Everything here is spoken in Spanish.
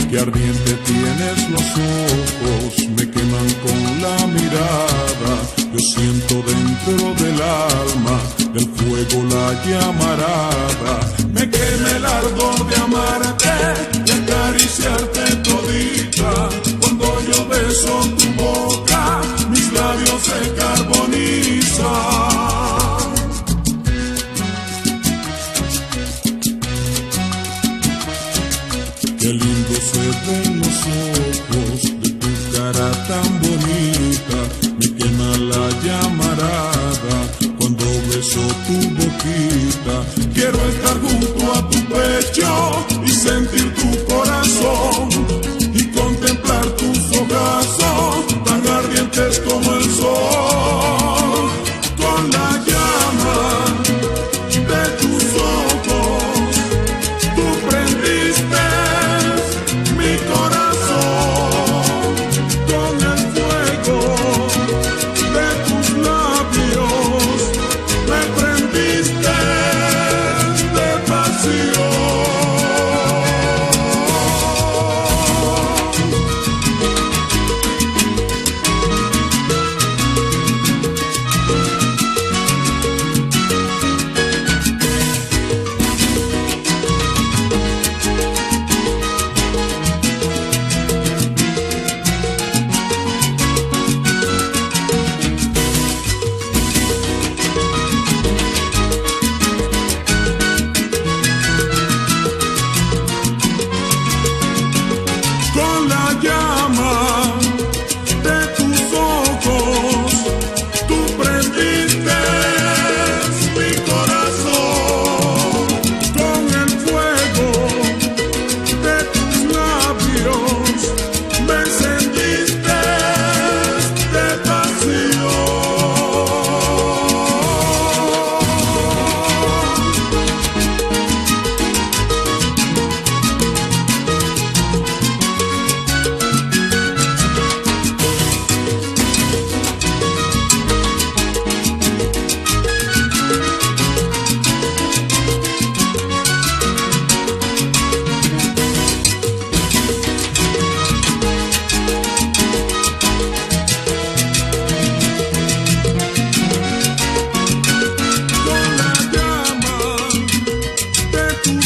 Qué ardiente tienes los ojos, me queman con la mirada. Yo siento dentro del alma, del fuego la llamarada. Me quema el ardor de amarte y acariciarte todita. Cuando yo beso tu boca, mis labios se carbonizan. Qué lindo se ven los ojos de tu cara tan bonita. Me quema la llamarada cuando beso tu boquita. Quiero estar junto a tu pecho y sentir tu corazón y contemplar tus ojazos tan ardientes como el sol. Con la llama de tus ojos tú prendiste mi corazón. Con el fuego de tus labios me prendiste de pasión. Con la llama de tus ojos tú prendiste mi corazón. Con el fuego de tus labios me encendiste de pasión. Con la llama de tus